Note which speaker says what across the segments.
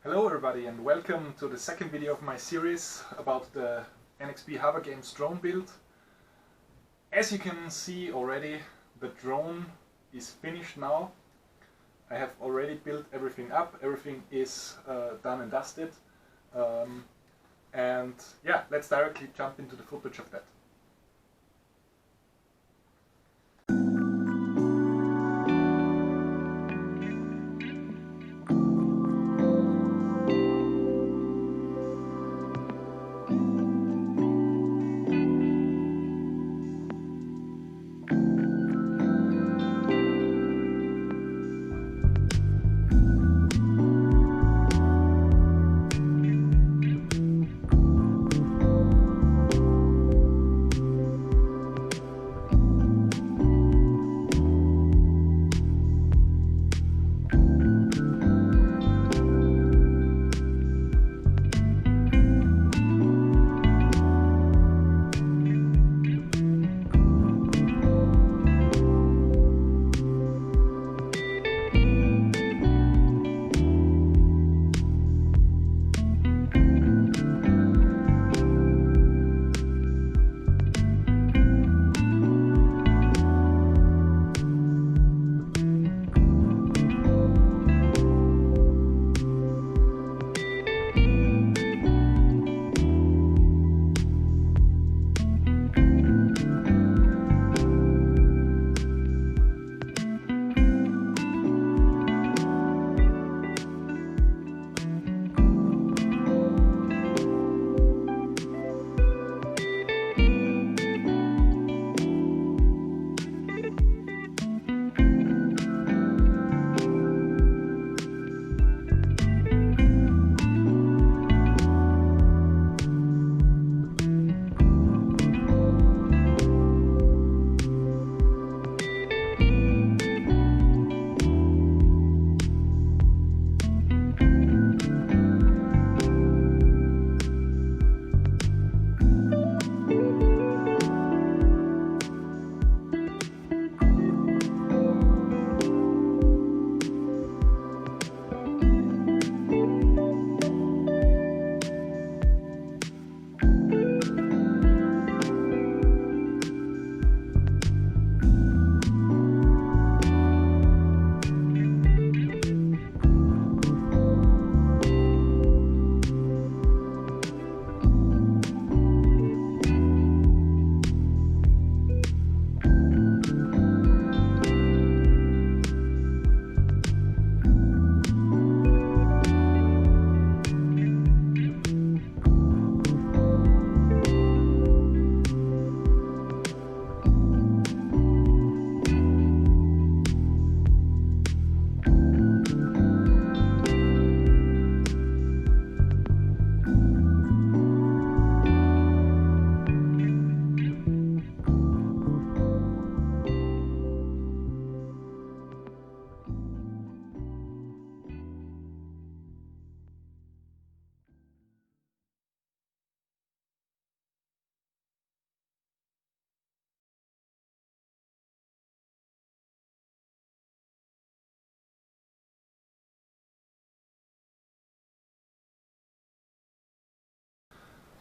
Speaker 1: Hello everybody and welcome to the second video of my series about the NXPHoverGames drone build. As you can see already, the drone is finished now. I have already built everything up, everything is done and dusted. And yeah, let's directly jump into the footage of that.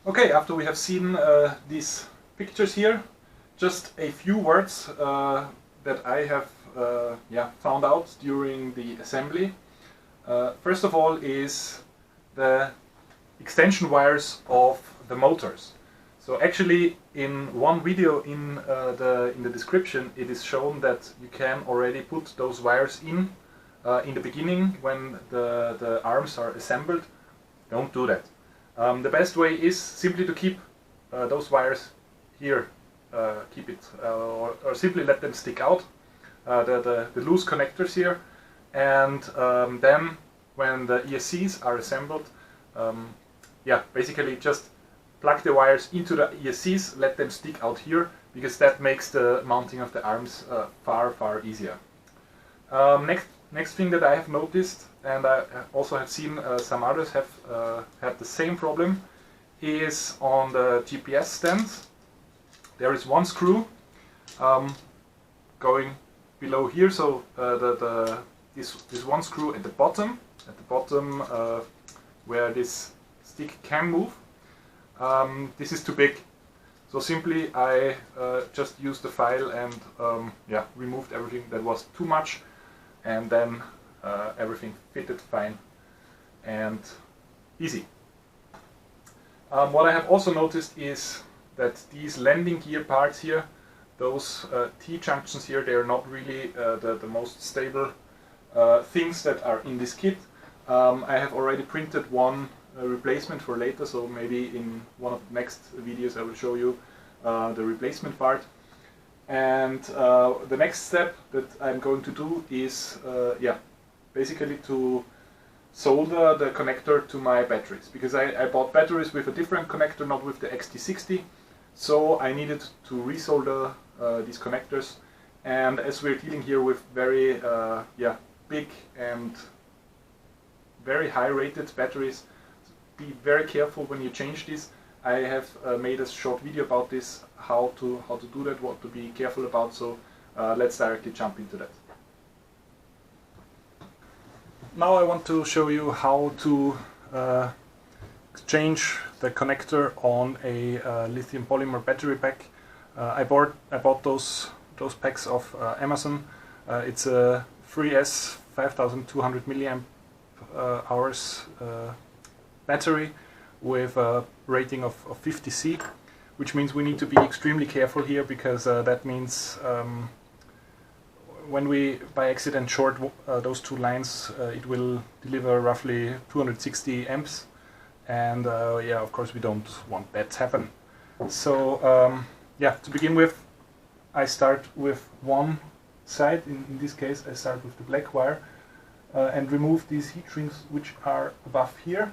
Speaker 1: Okay, after we have seen these pictures here, just a few words that I have found out during the assembly. First of all is the extension wires of the motors. So actually in one video in the description it is shown that you can already put those wires in the beginning when the arms are assembled. Don't do that. The best way is simply to keep those wires here, keep it, or simply let them stick out, the loose connectors here, and then when the ESCs are assembled, basically just plug the wires into the ESCs, let them stick out here, because that makes the mounting of the arms far easier. Next thing that I have noticed, and I also have seen some others have had the same problem, is on the GPS stands. There is one screw going below here, so this one screw at the bottom where this stick can move. This is too big. So simply I just used the file and yeah, removed everything that was too much, and then everything fitted fine and easy. What I have also noticed is that these landing gear parts here, those T-junctions here, they are not really the most stable things that are in this kit. I have already printed one replacement for later, so maybe in one of the next videos I will show you the replacement part. And the next step that I'm going to do is yeah, basically to solder the connector to my batteries, because I bought batteries with a different connector, not with the XT60, so I needed to resolder these connectors. And as we're dealing here with very yeah, big and very high rated batteries, be very careful when you change these. I have made a short video about this, how to do that, what to be careful about, so let's directly jump into that. Now I want to show you how to change the connector on a lithium polymer battery pack. I bought those packs off Amazon. It's a 3S 5200 milliamp hours battery with a rating of 50C, which means we need to be extremely careful here, because that means when we by accident short those two lines, it will deliver roughly 260 amps, and yeah, of course we don't want that to happen. So yeah, to begin with, I start with one side. In this case I start with the black wire and remove these heat sinks which are above here.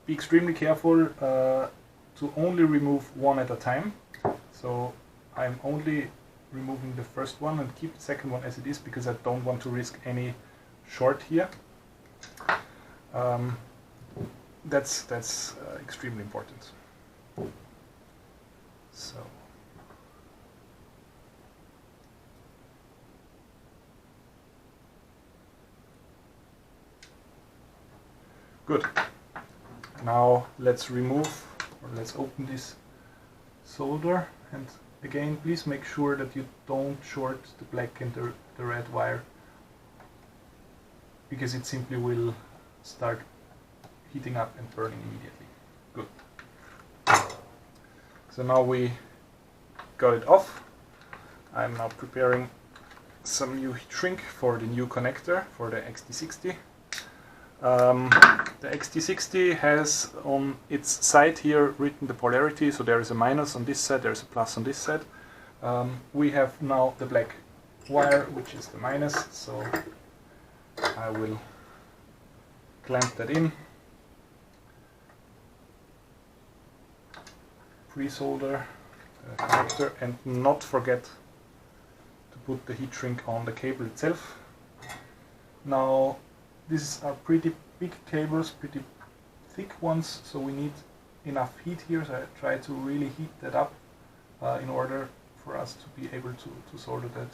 Speaker 1: Be extremely careful to only remove one at a time. So I'm only removing the first one and keep the second one as it is, because I don't want to risk any short here. That's extremely important. So good. Now let's remove, or let's open this solder, and again please make sure that you don't short the black and the red wire, because it simply will start heating up and burning immediately. Good. So now we got it off. I'm now preparing some new heat shrink for the new connector for the XT60. The XT60 has on its side here written the polarity, so there is a minus on this side, there is a plus on this side. We have now the black wire, which is the minus, so I will clamp that in, pre-solder the connector, and not forget to put the heat shrink on the cable itself. Now these are pretty big cables, pretty thick ones, so we need enough heat here, so I try to really heat that up in order for us to be able to solder that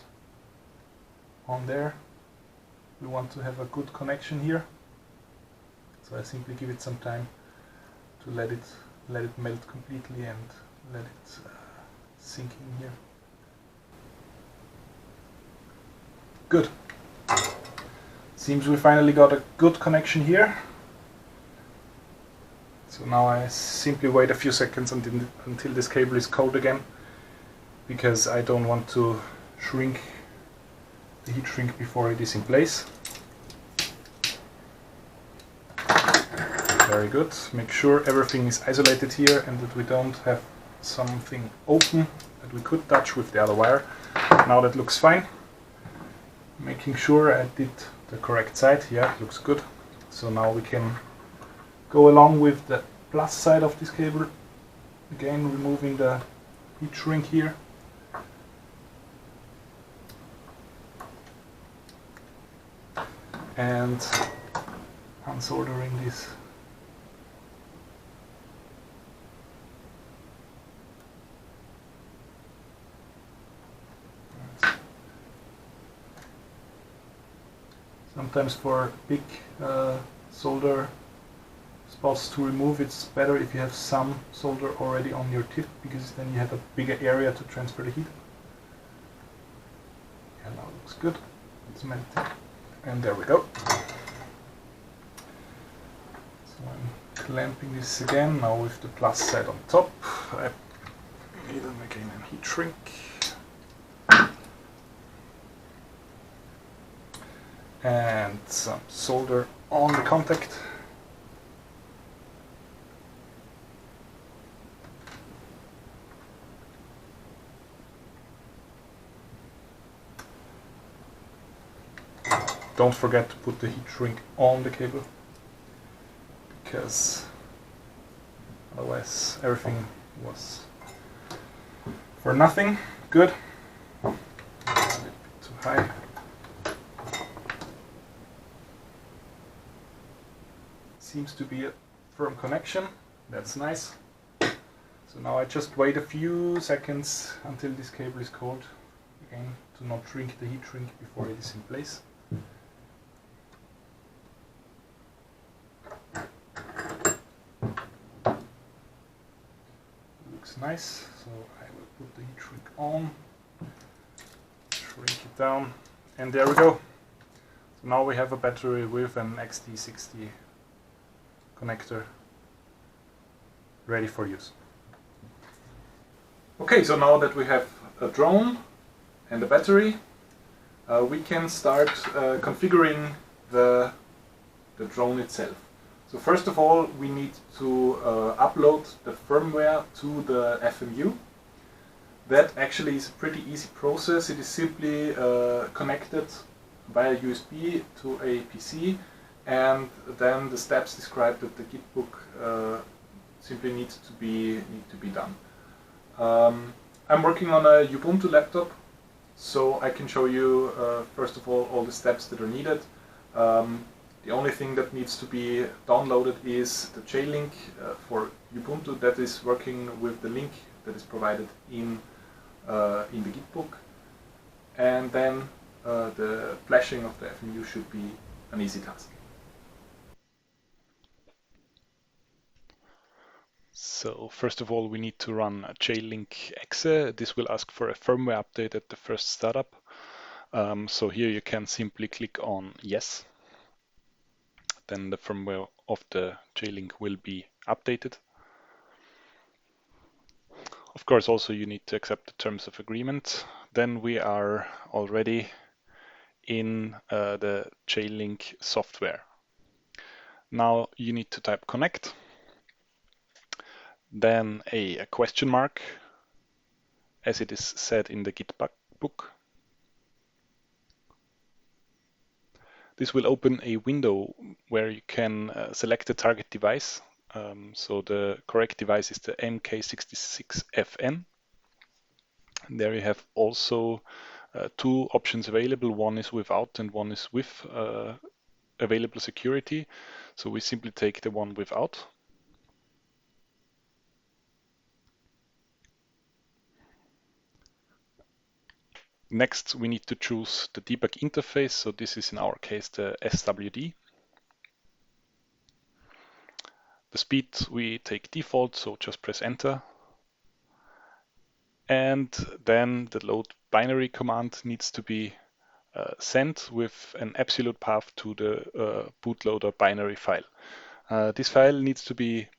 Speaker 1: on there. We want to have a good connection here, so I simply give it some time to let it melt completely and let it sink in here. Good. Seems we finally got a good connection here. So now I simply wait a few seconds until this cable is cold again, because I don't want to shrink the heat shrink before it is in place. Very good. Make sure everything is isolated here and that we don't have something open that we could touch with the other wire. Now that looks fine. Making sure I did the correct side. Yeah, it looks good. So now we can go along with the plus side of this cable. Again, removing the heat shrink here. And unsoldering this. Sometimes for big solder spots to remove, it's better if you have some solder already on your tip, because then you have a bigger area to transfer the heat. Yeah, now it looks good. It's melting. And there we go. So I'm clamping this again, now with the plus side on top. I need again a heat shrink. And some solder on the contact. Don't forget to put the heat shrink on the cable, because otherwise everything was for nothing. Good. A little bit too high. Seems to be a firm connection. That's nice. So now I just wait a few seconds until this cable is cold, again to not shrink the heat shrink before it is in place. Looks nice, so I will put the heat shrink on, shrink it down, and there we go. So now we have a battery with an XT60 connector ready for use. Okay, so now that we have a drone and a battery, we can start configuring the drone itself. So first of all, we need to upload the firmware to the FMU. That actually is a pretty easy process. It is simply connected via USB to a PC, and then the steps described at the Git book simply need to be done. I'm working on a Ubuntu laptop, so I can show you first of all the steps that are needed. The only thing that needs to be downloaded is the JLink for Ubuntu that is working with the link that is provided in the Git book, and then the flashing of the FMU should be an easy task.
Speaker 2: So first of all, we need to run a JLink exe. This will ask for a firmware update at the first startup. So here you can simply click on yes. Then the firmware of the JLink will be updated. Of course, also you need to accept the terms of agreement. Then we are already in the JLink software. Now you need to type connect, then a question mark, as it is said in the Git book. This will open a window where you can select the target device. So the correct device is the MK66FN. There you have also two options available. One is without and one is with available security. So we simply take the one without. Next, we need to choose the debug interface. So this is in our case the SWD. The speed we take default, so just press enter. And then the load binary command needs to be sent with an absolute path to the bootloader binary file. This file needs to be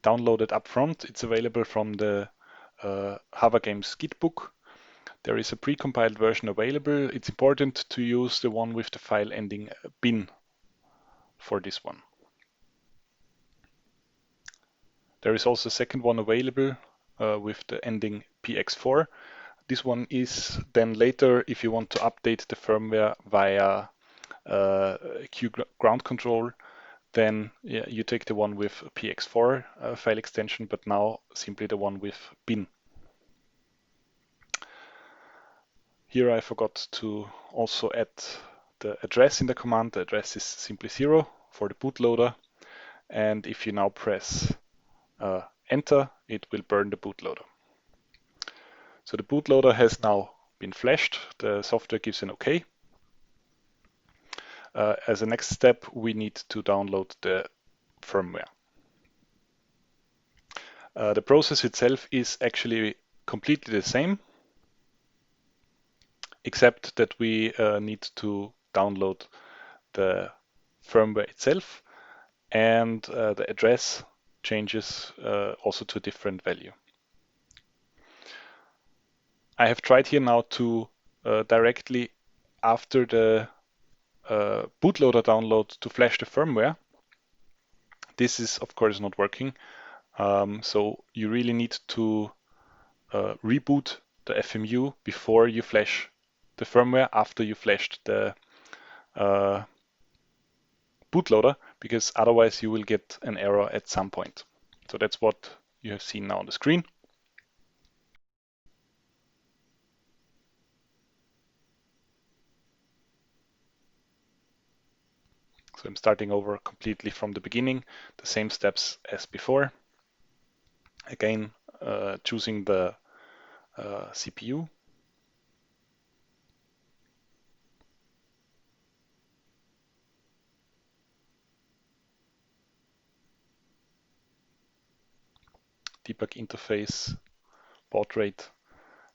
Speaker 2: downloaded up front. It's available from the HoverGames Git book. There is a precompiled version available. It's important to use the one with the file ending bin for this one. There is also a second one available with the ending px4. This one is then later if you want to update the firmware via Q ground control, then you take the one with px4 file extension, but now simply the one with bin. Here I forgot to also add the address in the command. The address is simply 0 for the bootloader, and if you now press enter, it will burn the bootloader. So the bootloader has now been flashed. The software gives an OK. As a next step, we need to download the firmware. The process itself is actually completely the same, except that we need to download the firmware itself, and the address changes also to a different value. I have tried here now to directly after the bootloader download to flash the firmware. This is of course not working, so you really need to reboot the FMU before you flash the firmware after you flashed the bootloader, because otherwise you will get an error at some point. So that's what you have seen now on the screen. So I'm starting over completely from the beginning, the same steps as before. Again, choosing the CPU. Debug interface, baud rate,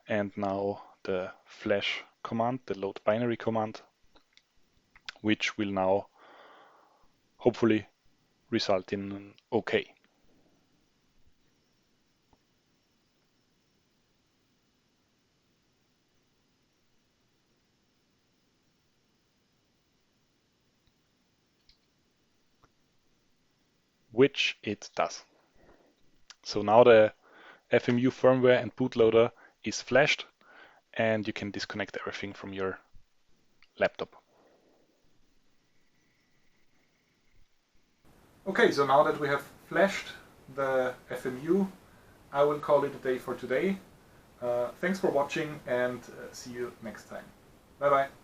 Speaker 2: and now the flash command, the load binary command, which will now hopefully result in an OK. Which it does. So now the FMU firmware and bootloader is flashed, and you can disconnect everything from your laptop.
Speaker 1: Okay, so now that we have flashed the FMU, I will call it a day for today. Thanks for watching, and see you next time. Bye bye.